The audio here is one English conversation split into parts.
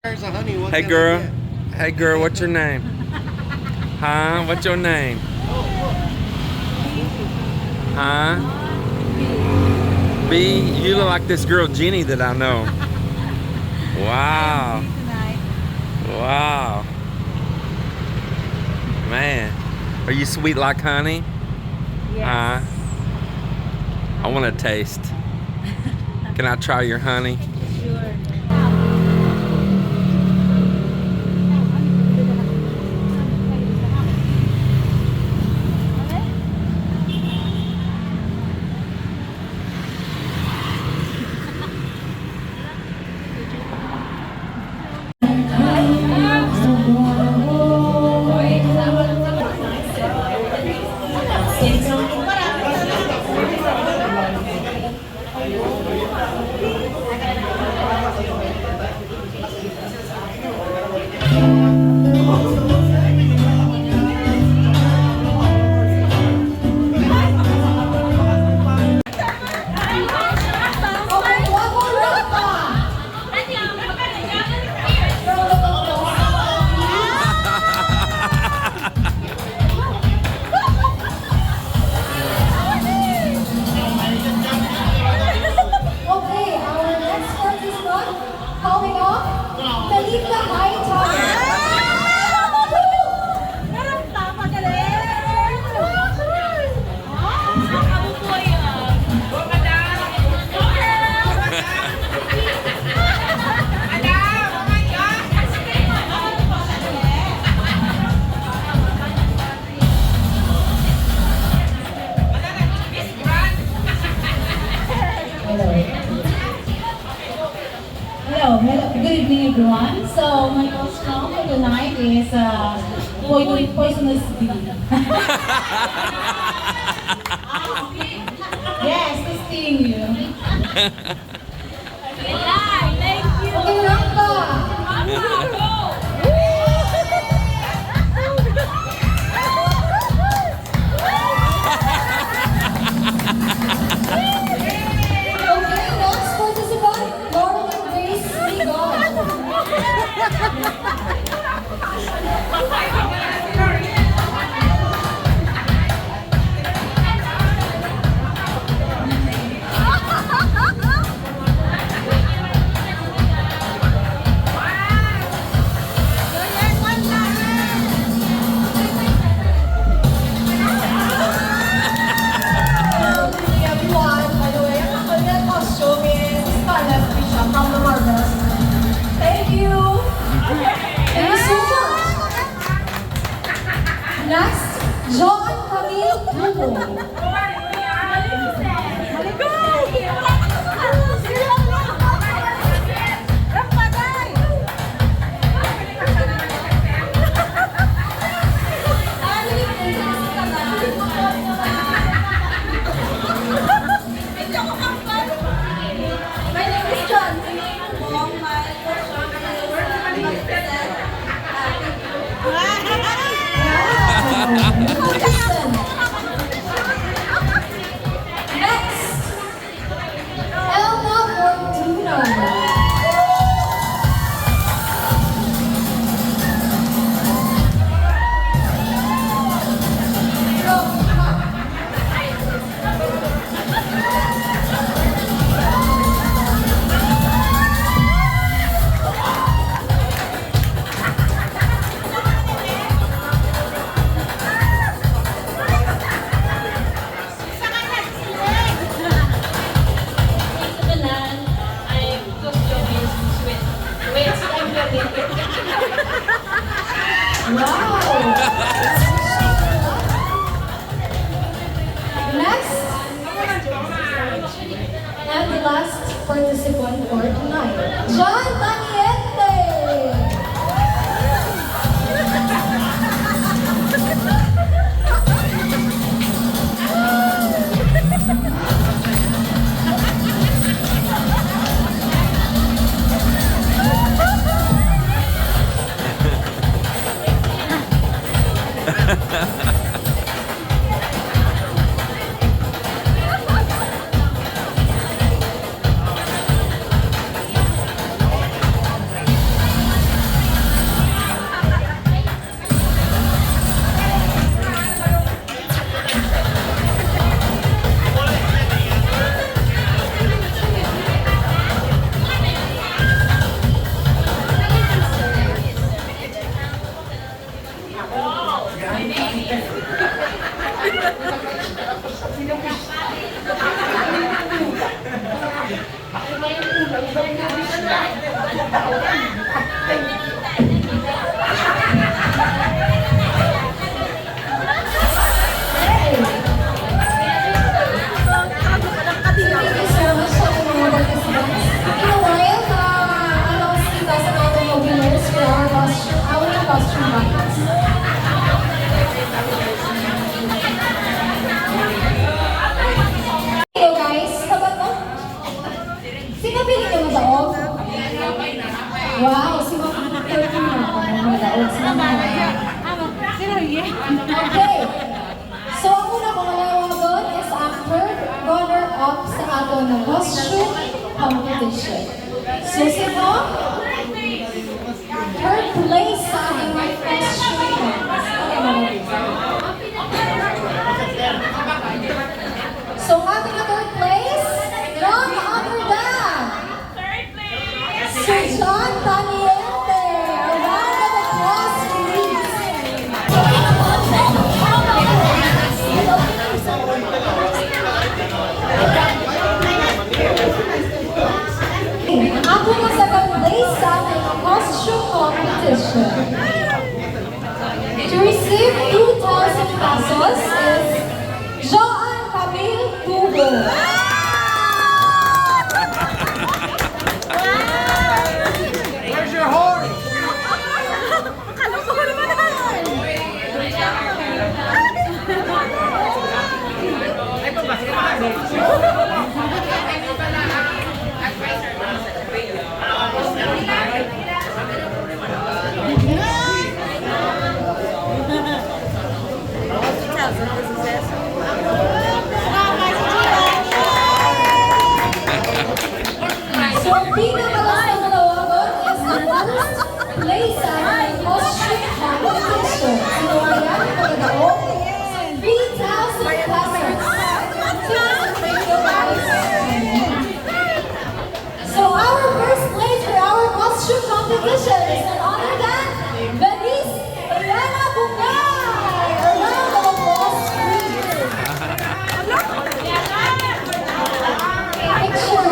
Hey girl. Hey girl, what's your name? Huh? What's your name? Huh? B? You look like this girl Jenny that I know. Wow. Wow. Man. Are you sweet like honey? Yes. I want to taste. Can I try your honey? Sure. Hello, good evening everyone. So my costume for tonight is poisonous bee. Yes, to sting you. Thank you. Okay lang ba? Participant for tonight, John Taniente. costume contest. Hello guys, sabat mo? Sino pili niyo madaog? Wow, si Ma'am Victor po na ako madaog sa mga. Okay. So ang una kong malawa doon is ang third runner-up sa ato na costume competition. So sino? Third place sa ating costume contest. So ating third place, none other than Sir John Taniente. A round of applause, please. Ako na sa place sa ating costume competition. To receive 2,000 pesos is Joan Camille Tubo. Where's your horn? So, pinakalas na malawagan is the first place sa ating costume competition. So, ayan, pagkadaog, 3,000 pesos. Thank you, guys. So, our first place for our costume competition is none other than Venice Eliana Bungay. A round of applause, please. Picture.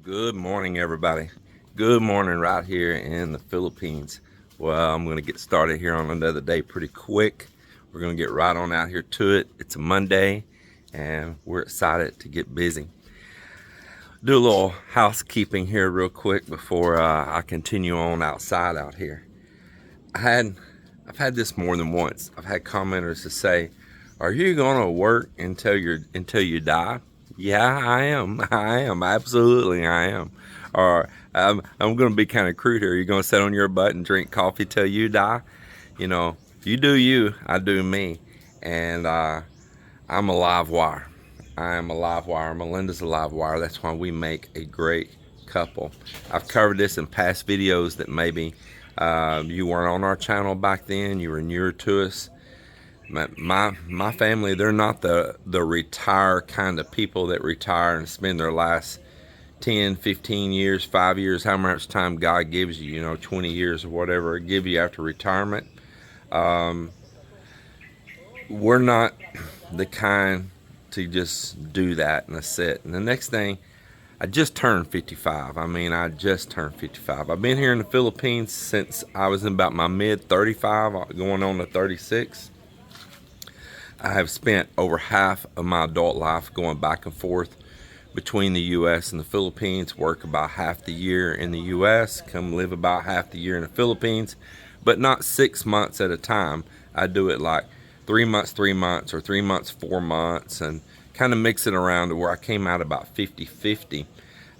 Good morning, everybody. Good morning right here in the Philippines. Well, I'm going to get started here on another day pretty quick. We're going to get right on out here to it. It's a Monday, and we're excited to get busy. Do a little housekeeping here real quick before I continue on outside out here. I've had this more than once. I've had commenters to say, "Are you going to work until you die?" Yeah, I am. I am. Absolutely, I am. Or I'm going to be kind of crude here. You're going to sit on your butt and drink coffee till you die? You know, you do you, I do me. And I'm a live wire. I am a live wire. Melinda's a live wire. That's why we make a great couple. I've covered this in past videos that maybe you weren't on our channel back then. You were newer to us. My family, they're not the retire kind of people that retire and spend their last 10, 15 years, 5 years, how much time God gives you, 20 years or whatever, give you after retirement. We're not the kind to just do that and that's it. And the next thing, I just turned 55. I just turned 55. I've been here in the Philippines since I was in about my mid 35, going on to 36. I have spent over half of my adult life going back and forth between the U.S. and the Philippines, work about half the year in the U.S., come live about half the year in the Philippines, but not 6 months at a time. I do it like 3 months, 3 months, or 3 months, 4 months, and kind of mix it around to where I came out about 50-50.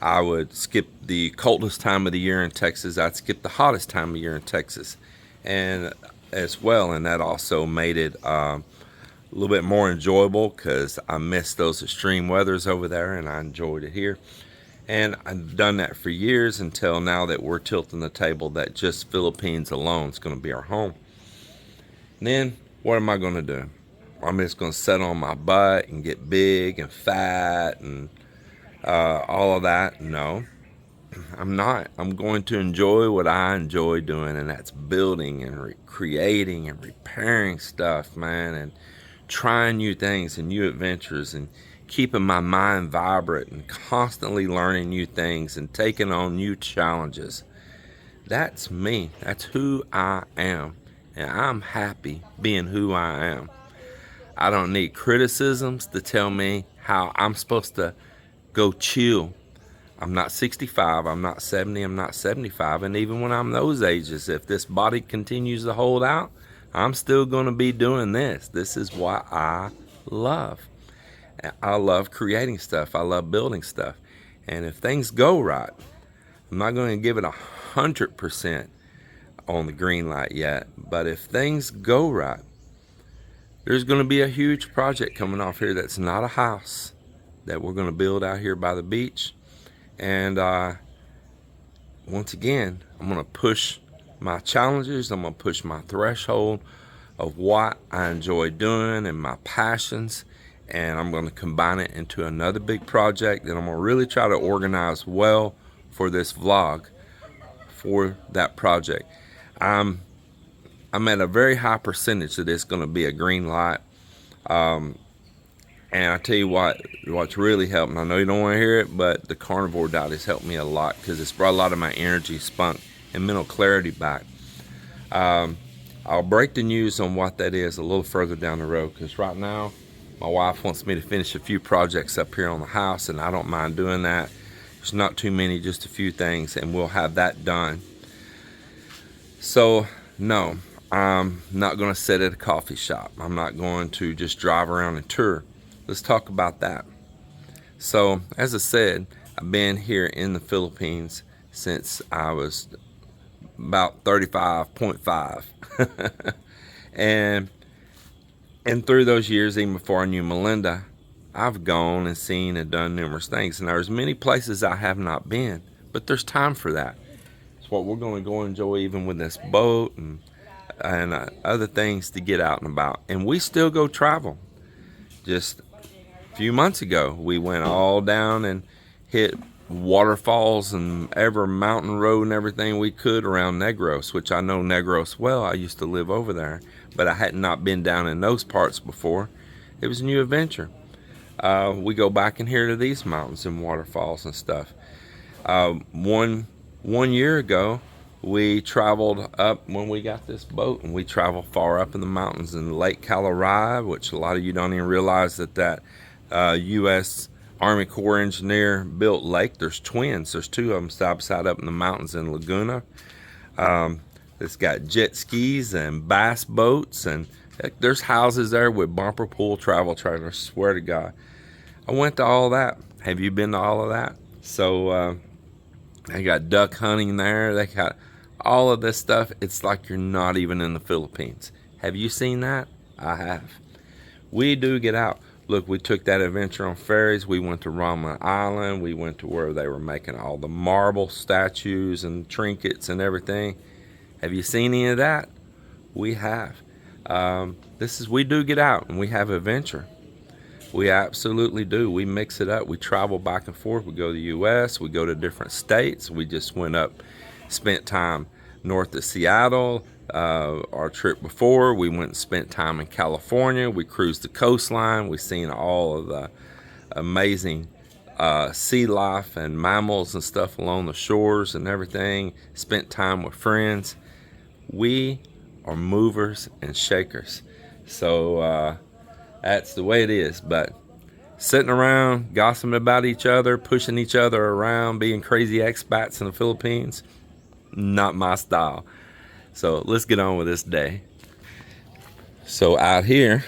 I would skip the coldest time of the year in Texas. I'd skip the hottest time of year in Texas, and as well, and that also made it a little bit more enjoyable because I missed those extreme weathers over there and I enjoyed it here. And I've done that for years until now that we're tilting the table that just Philippines alone is going to be our home. And then what am I going to do? I'm just going to sit on my butt and get big and fat and all of that? No, I'm not. I'm going to enjoy what I enjoy doing, and that's building and creating and repairing stuff, man, and trying new things and new adventures and keeping my mind vibrant and constantly learning new things and taking on new challenges. That's me. That's who I am. And I'm happy being who I am. I don't need criticisms to tell me how I'm supposed to go chill. I'm not 65, I'm not 70, I'm not 75. And even when I'm those ages, if this body continues to hold out, I'm still going to be doing this. This is what I love. I love creating stuff. I love building stuff. And if things go right, I'm not going to give it 100% on the green light yet. But if things go right, there's going to be a huge project coming off here that's not a house that we're going to build out here by the beach. And once again, I'm going to push my challenges. I'm going to push my threshold of what I enjoy doing and my passions. And I'm going to combine it into another big project that I'm going to really try to organize well for this vlog for that project. I'm at a very high percentage that it's going to be a green light. And I tell you what's really helped, and I know you don't want to hear it, but the carnivore diet has helped me a lot because it's brought a lot of my energy, spunk, and mental clarity back. I'll break the news on what that is a little further down the road, because right now my wife wants me to finish a few projects up here on the house, and I don't mind doing that. There's not too many, just a few things, and we'll have that done. So no, I'm not going to sit at a coffee shop. I'm not going to just drive around and tour. Let's talk about that. So as I said, I've been here in the Philippines since I was about 35.5. And through those years, even before I knew Melinda, I've gone and seen and done numerous things. And there's many places I have not been, but there's time for that. It's what we're going to go enjoy, even with this boat and other things to get out and about. And we still go travel. Just a few months ago, we went all down and hit waterfalls and every mountain road and everything we could around Negros, which I know Negros well. I used to live over there, but I had not been down in those parts before. It was a new adventure. We go back in here to these mountains and waterfalls and stuff. One year ago, we traveled up when we got this boat, and we traveled far up in the mountains in Lake Colorado, which a lot of you don't even realize that U.S. Army Corps engineer built lake. There's twins. There's two of them side by side up in the mountains in Laguna. It's got jet skis and bass boats, and heck, there's houses there with bumper pool travel trailers. Swear to God, I went to all that. Have you been to all of that? So they got duck hunting there. They got all of this stuff. It's like you're not even in the Philippines. Have you seen that? I have. We do get out. Look, we took that adventure on ferries. We went to Panay Island. We went to where they were making all the marble statues and trinkets and everything. Have you seen any of that? We have. We do get out and we have adventure. We absolutely do. We mix it up. We travel back and forth. We go to the U.S. We go to different states. We just went up, spent time north of Seattle. Our trip before, we went and spent time in California. We cruised the coastline. We seen all of the amazing sea life and mammals and stuff along the shores and everything. Spent time with friends. We are movers and shakers. So that's the way it is. But sitting around, gossiping about each other, pushing each other around, being crazy expats in the Philippines, not my style. So let's get on with this day. So out here,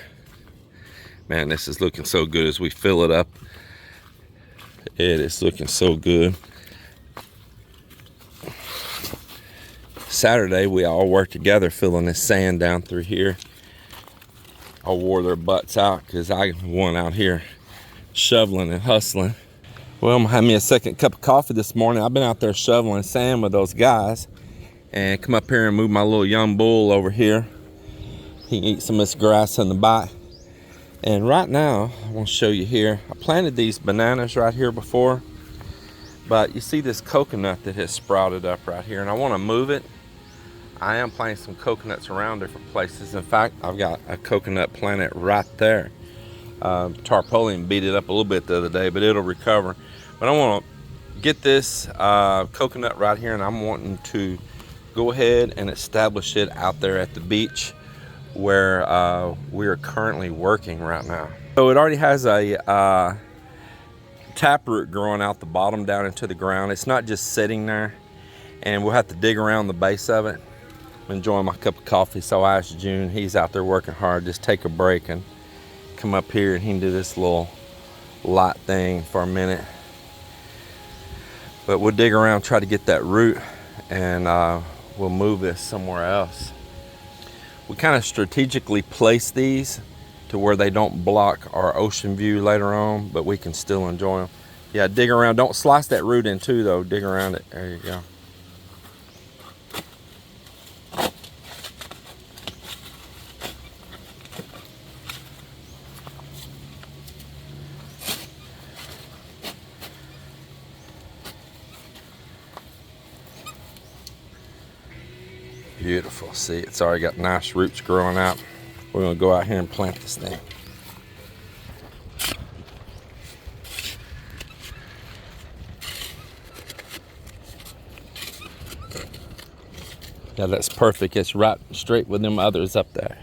man, this is looking so good as we fill it up. It is looking so good. Saturday, we all worked together filling this sand down through here. I wore their butts out because I went out here shoveling and hustling. Well, I'm gonna have me a second cup of coffee this morning. I've been out there shoveling sand with those guys. And come up here and move my little young bull over here. He can eat some of this grass in the back. And right now, I want to show you here. I planted these bananas right here before, but you see this coconut that has sprouted up right here, and I want to move it. I am planting some coconuts around different places. In fact, I've got a coconut planted right there. Tarpaulin beat it up a little bit the other day, but it'll recover. But I want to get this coconut right here, and I'm wanting to go ahead and establish it out there at the beach where we are currently working right now. So it already has a taproot growing out the bottom down into the ground. It's not just sitting there, and we'll have to dig around the base of it. I'm enjoying my cup of coffee, so I asked June, he's out there working hard, just take a break and come up here and he can do this little light thing for a minute. But we'll dig around, try to get that root, and we'll move this somewhere else. We kind of strategically place these to where they don't block our ocean view later on, but we can still enjoy them. Yeah, dig around. Don't slice that root in too, though. Dig around it. There you go. Beautiful. See, it's already got nice roots growing out. We're going to go out here and plant this thing. Yeah, that's perfect. It's right straight with them others up there.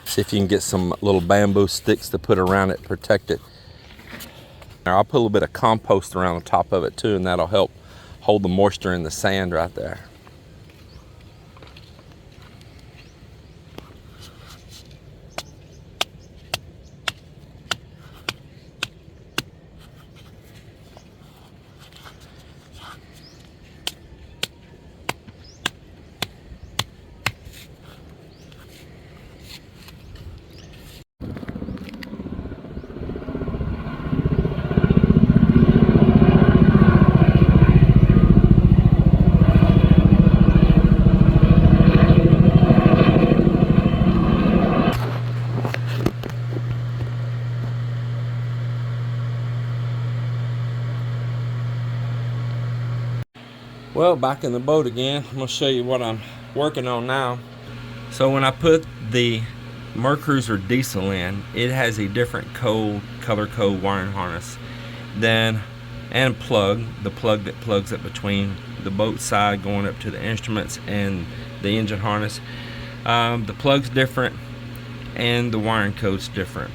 See if you can get some little bamboo sticks to put around it, protect it. Now I'll put a little bit of compost around the top of it too, and that'll help hold the moisture in the sand right there. Well, back in the boat again. I'm going to show you what I'm working on now. So when I put the Mercruiser diesel in, it has a different color code wiring harness than and the plug that plugs up between the boat side going up to the instruments and the engine harness. The plug's different and the wiring code's different.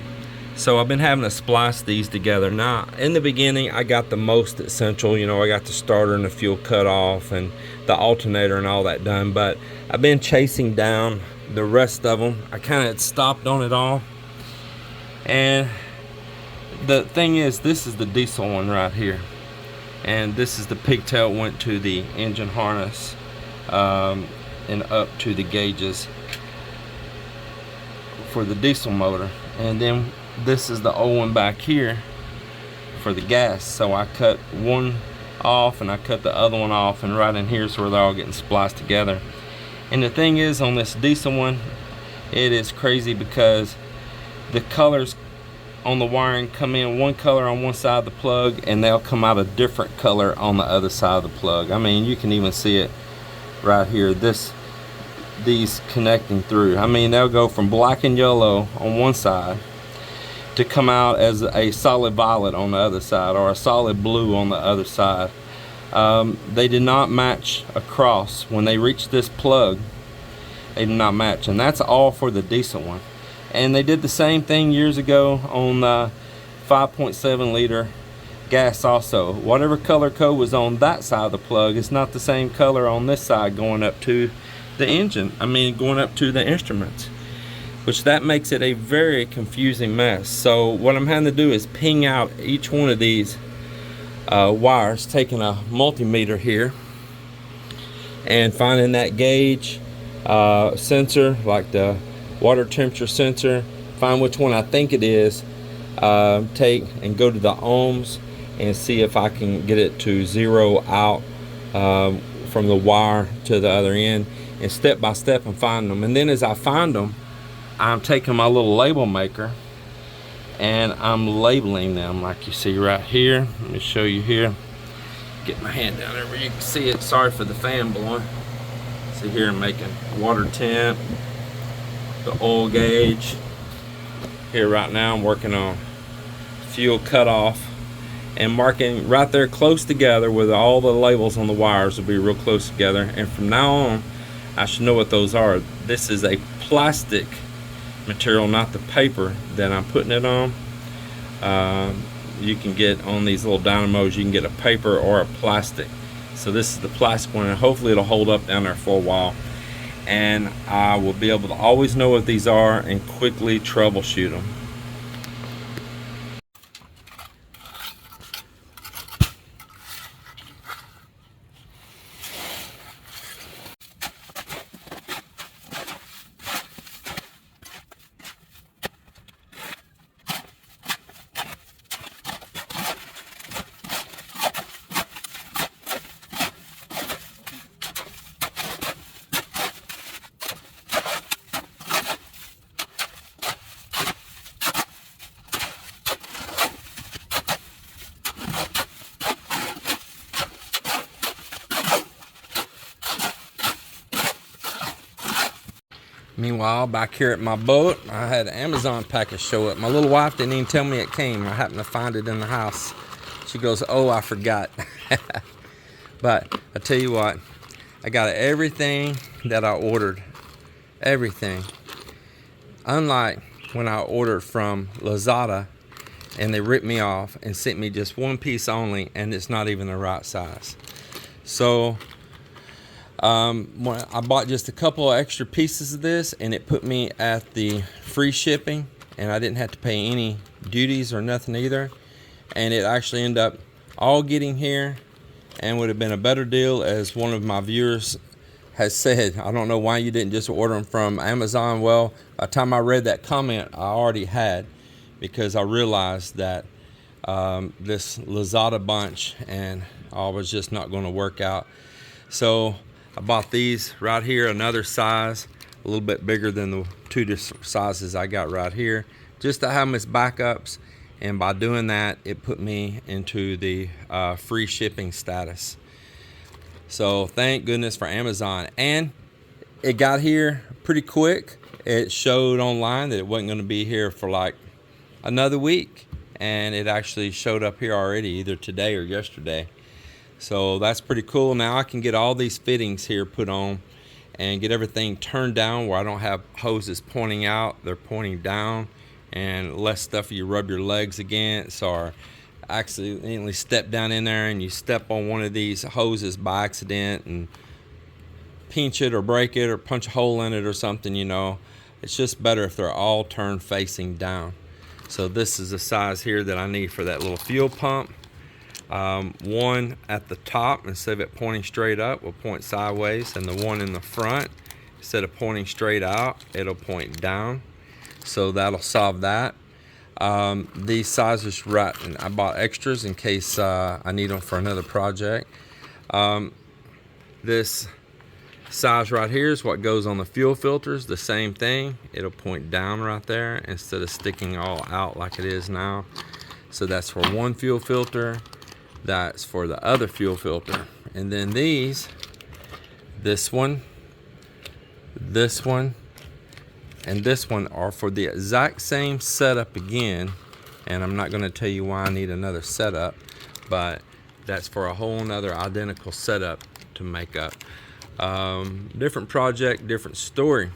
So I've been having to splice these together. Now, in the beginning, I got the most essential. You know, I got the starter and the fuel cut off and the alternator and all that done. But I've been chasing down the rest of them. I kind of stopped on it all. And the thing is, this is the diesel one right here. And this is the pigtail went to the engine harness and up to the gauges for the diesel motor. And then this is the old one back here for the gas. So I cut one off and I cut the other one off, and right in here is where they're all getting spliced together. And the thing is, on this diesel one, it is crazy because the colors on the wiring come in one color on one side of the plug, and they'll come out a different color on the other side of the plug. I mean, you can even see it right here. These connecting through. I mean, they'll go from black and yellow on one side to come out as a solid violet on the other side, or a solid blue on the other side. They did not match across. When they reached this plug, they did not match, and that's all for the diesel one. And they did the same thing years ago on the 5.7 liter gas also. Whatever color code was on that side of the plug is not the same color on this side going up to the engine. I mean, going up to the instruments, which that makes it a very confusing mess. So what I'm having to do is ping out each one of these wires, taking a multimeter here and finding that gauge sensor, like the water temperature sensor, find which one I think it is, take and go to the ohms and see if I can get it to zero out from the wire to the other end, and step by step and find them. And then as I find them, I'm taking my little label maker and I'm labeling them like you see right here. Let me show you here. Get my hand down there where you can see it. Sorry for the fan blowing. See here, I'm making water temp, the oil gauge. Here right now I'm working on fuel cutoff and marking right there close together with all the labels on the wires will be real close together. And from now on, I should know what those are. This is a plastic material, not the paper that I'm putting it on. You can get on these little dynamos, you can get a paper or a plastic. So this is the plastic one, and hopefully it'll hold up down there for a while. And I will be able to always know what these are and quickly troubleshoot them. Meanwhile, back here at my boat, I had an Amazon package show up. My little wife didn't even tell me it came. I happened to find it in the house. She goes, "Oh, I forgot." But I tell you what, I got everything that I ordered. Everything. Unlike when I ordered from Lazada and they ripped me off and sent me just one piece only, and it's not even the right size. So I bought just a couple of extra pieces of this, and it put me at the free shipping, and I didn't have to pay any duties or nothing either. And it actually ended up all getting here, and would have been a better deal, as one of my viewers has said, "I don't know why you didn't just order them from Amazon." Well, by the time I read that comment, I already had, because I realized that this Lazada bunch and all was just not going to work out. So I bought these right here, another size, a little bit bigger than the two sizes I got right here, just to have them as backups. And by doing that, it put me into the free shipping status. So thank goodness for Amazon. And it got here pretty quick. It showed online that it wasn't going to be here for like another week, and it actually showed up here already, either today or yesterday. So that's pretty cool. Now I can get all these fittings here put on and get everything turned down where I don't have hoses pointing out, they're pointing down, and less stuff you rub your legs against, or accidentally step down in there and you step on one of these hoses by accident and pinch it or break it or punch a hole in it or something, you know. It's just better if they're all turned facing down. So this is the size here that I need for that little fuel pump. One at the top, instead of it pointing straight up, will point sideways, and the one in the front, instead of pointing straight out, it'll point down. So that'll solve that. These sizes, right, and I bought extras in case I need them for another project. This size right here is what goes on the fuel filters. The same thing, it'll point down right there instead of sticking all out like it is now. So that's for one fuel filter. That's for the other fuel filter. And then these, this one, and this one are for the exact same setup again. And I'm not going to tell you why I need another setup, but that's for a whole nother identical setup to make up. Different project, different story.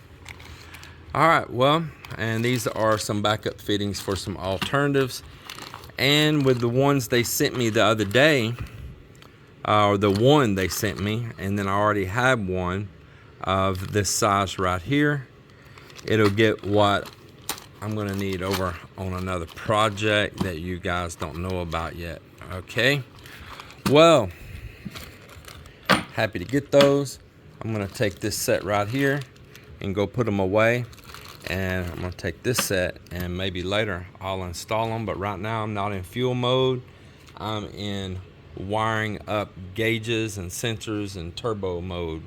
All right, well, and these are some backup fittings for some alternatives. And with the ones they sent me the other day, or the one they sent me, and then I already had one of this size right here, it'll get what I'm gonna need over on another project that you guys don't know about yet. Okay, well, happy to get those. I'm gonna take this set right here and go put them away, And I'm gonna take this set and maybe later I'll install them, but right now I'm not in fuel mode. I'm in wiring up gauges and sensors and turbo mode.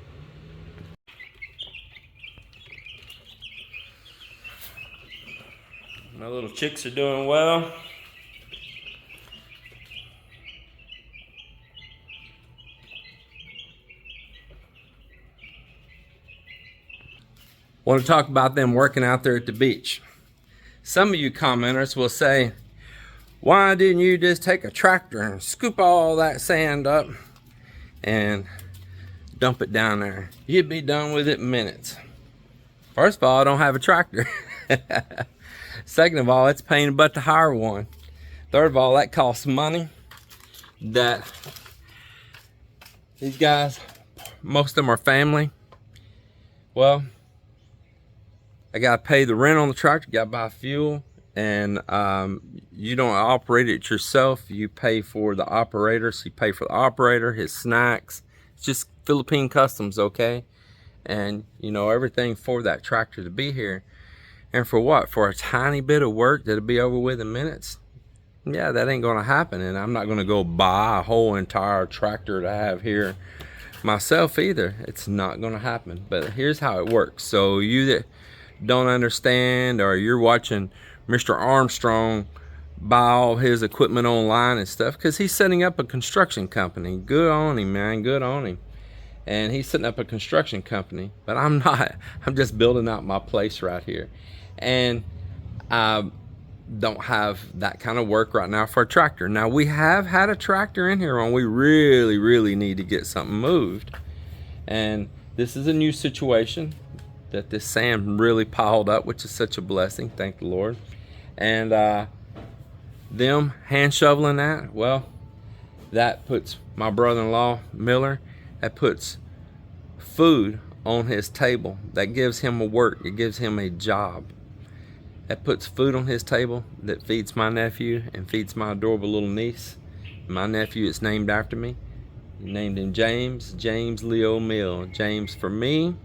My little chicks are doing well. Want to talk about them working out there at the beach. Some of you commenters will say, why didn't you just take a tractor and scoop all that sand up and dump it down there? You'd be done with it in minutes. First of all, I don't have a tractor. Second of all, it's a pain in the butt to hire one. Third of all, that costs money. That these guys, most of them are family. Well, I gotta pay the rent on the tractor, gotta buy fuel, and you don't operate it yourself. You pay for the operator, so you pay for the operator, his snacks. It's just Philippine customs, okay? And you know, everything for that tractor to be here. And for what? For a tiny bit of work that'll be over with in minutes? Yeah, that ain't gonna happen. And I'm not gonna go buy a whole entire tractor to have here myself either. It's not gonna happen. But here's how it works. So you that don't understand, or you're watching Mr. Armstrong buy all his equipment online and stuff, because he's setting up a construction company. Good on him, man, good on him. And he's setting up a construction company, but I'm not. I'm just building out my place right here. And I don't have that kind of work right now for a tractor. Now, we have had a tractor in here when we really need to get something moved. And this is a new situation that this sand really piled up, which is such a blessing, thank the Lord. And them hand shoveling that, well, that puts my brother-in-law Miller, that puts food on his table. That gives him a work, it gives him a job. That puts food on his table that feeds my nephew and feeds my adorable little niece. My nephew is named after me. He named him James Leo Mill. James for me,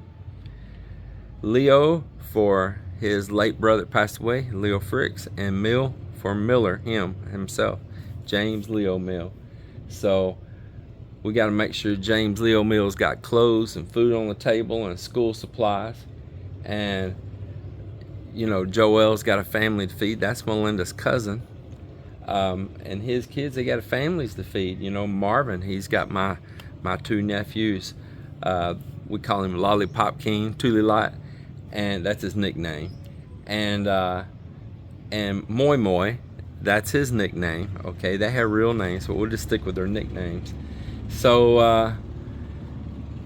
Leo for his late brother that passed away, Leo Fricks, and Mill for Miller, himself, James Leo Mill. So we got to make sure James Leo Mill's got clothes and food on the table and school supplies. And you know, Joel's got a family to feed. That's Melinda's cousin. And his kids, they got families to feed. You know, Marvin, he's got my two nephews. We call him Lollipop King, Tulilot, and that's his nickname. And Moy Moy, that's his nickname. Okay, they have real names, but we'll just stick with their nicknames. So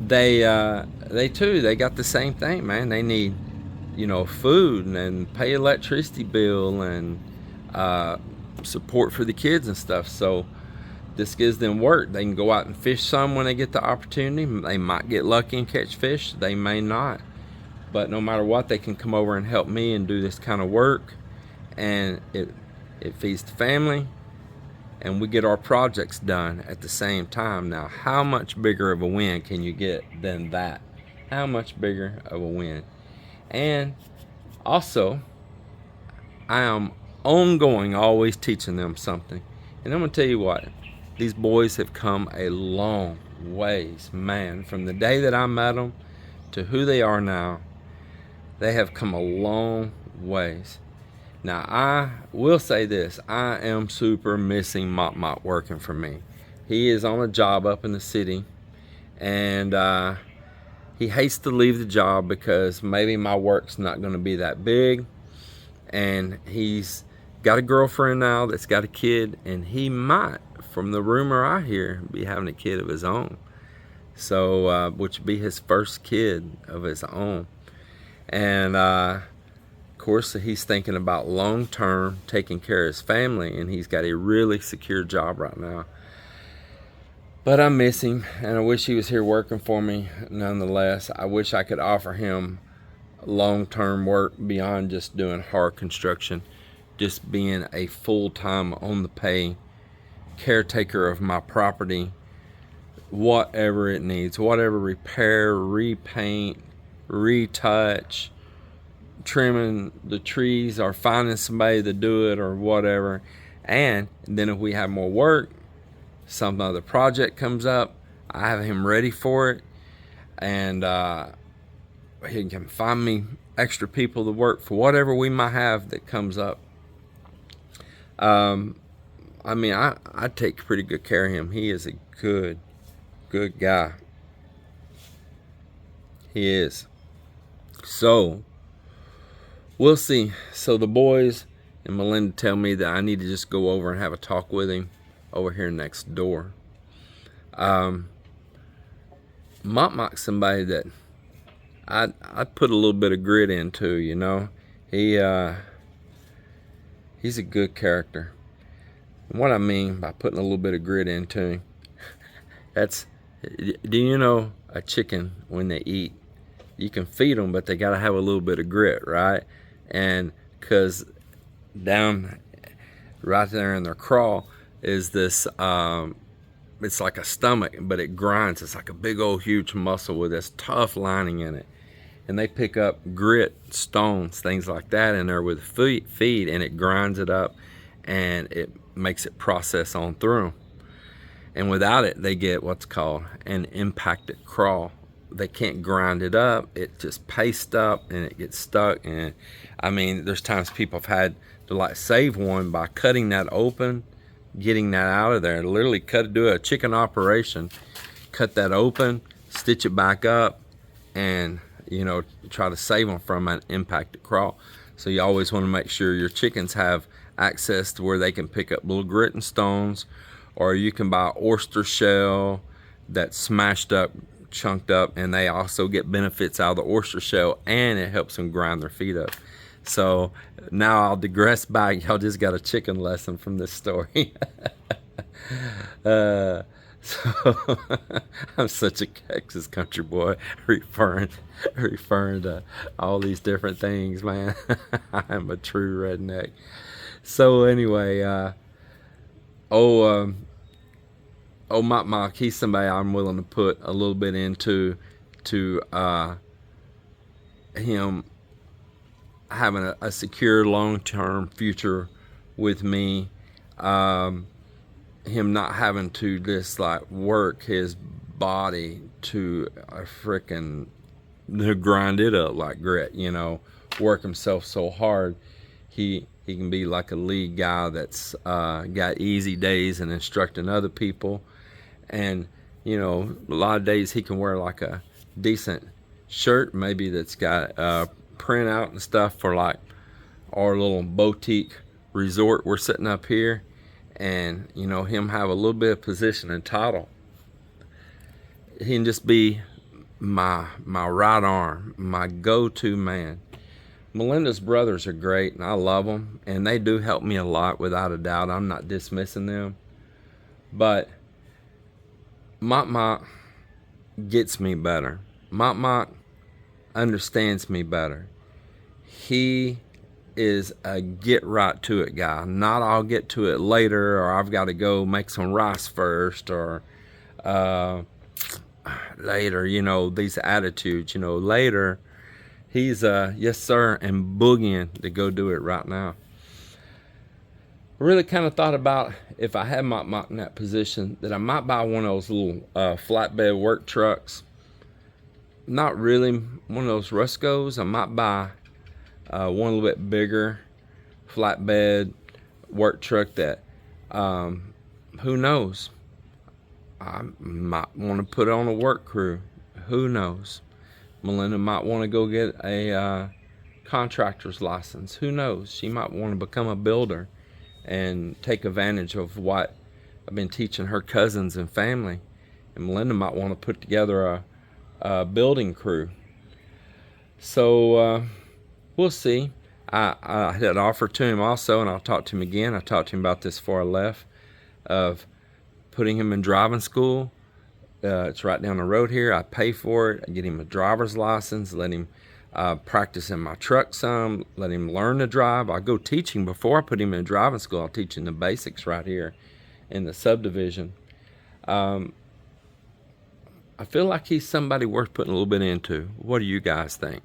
they too, they got the same thing, man. They need, you know, food and pay electricity bill and support for the kids and stuff. So this gives them work. They can go out and fish some when they get the opportunity. They might get lucky and catch fish, they may not, but no matter what, they can come over and help me and do this kind of work, and it feeds the family, and we get our projects done at the same time. Now, how much bigger of a win can you get than that? How much bigger of a win? And also, I am ongoing, always teaching them something. And I'm gonna tell you what, these boys have come a long ways, man. From the day that I met them to who they are now, they have come a long ways. Now, I will say this, I am super missing Mop Mop working for me. He is on a job up in the city, and he hates to leave the job because maybe my work's not going to be that big, and he's got a girlfriend now that's got a kid, and he might, from the rumor I hear, be having a kid of his own. So, which would be his first kid of his own. And of course, he's thinking about long-term taking care of his family, and he's got a really secure job right now. But I miss him, and I wish he was here working for me nonetheless. I wish I could offer him long-term work beyond just doing hard construction, just being a full-time on the pay caretaker of my property, whatever it needs, whatever repair, repaint, retouch, trimming the trees or finding somebody to do it or whatever. And then if we have more work, some other project comes up, I have him ready for it, and he can find me extra people to work for whatever we might have that comes up. I mean, I take pretty good care of him. He is a good guy. He is. So we'll see. So the boys and Melinda tell me that I need to just go over and have a talk with him over here next door. Mop somebody that I put a little bit of grit into, you know. He's a good character. And what I mean by putting a little bit of grit into him, do you know a chicken, when they eat, you can feed them, but they got to have a little bit of grit, right? And because down right there in their craw is this, it's like a stomach, but it grinds. It's like a big old huge muscle with this tough lining in it. And they pick up grit, stones, things like that in there with feed, and it grinds it up, and it makes it process on through. And without it, they get what's called an impacted craw. They can't grind it up. It just pastes up and it gets stuck. And I mean, there's times people have had to like save one by cutting that open, getting that out of there. Literally do a chicken operation, cut that open, stitch it back up, and you know, try to save them from an impacted craw. So you always want to make sure your chickens have access to where they can pick up little grit and stones, or you can buy oyster shell that's smashed up, chunked up, and they also get benefits out of the oyster shell, and it helps them grind their feet up. So now I'll digress back. Y'all just got a chicken lesson from this story. So I'm such a Texas country boy, referring to all these different things, man. I'm a true redneck. So anyway, Mop, he's somebody I'm willing to put a little bit into him having a secure long-term future with me. Him not having to just like work his body to grind it up like grit, you know, work himself so hard. He can be like a lead guy that's got easy days and instructing other people. And, you know, a lot of days he can wear like a decent shirt, maybe that's got print out and stuff for like our little boutique resort we're sitting up here. And, you know, him have a little bit of position and title. He can just be my right arm, my go-to man. Melinda's brothers are great, and I love them, and they do help me a lot, without a doubt. I'm not dismissing them. But Mop gets me better. Mop understands me better. He is a get right to it guy. Not I'll get to it later, or I've got to go make some rice first, or later, you know, these attitudes, you know, later. He's yes sir, and boogieing to go do it right now. I really kind of thought about, if I had Mop in that position, that I might buy one of those little flatbed work trucks. Not really one of those Ruscos. I might buy one a little bit bigger flatbed work truck that who knows, I might want to put on a work crew. Who knows, Melinda might want to go get a contractor's license. Who knows, she might want to become a builder and take advantage of what I've been teaching her cousins and family. And Melinda might want to put together a building crew. So we'll see. I had offered to him also, and I'll talk to him again. I talked to him about this before I left, of putting him in driving school. It's right down the road here. I pay for it. I get him a driver's license, let him practice in my truck some, let him learn to drive. I go teaching before I put him in driving school. I'll teach him the basics right here in the subdivision. I feel like he's somebody worth putting a little bit into. What do you guys think?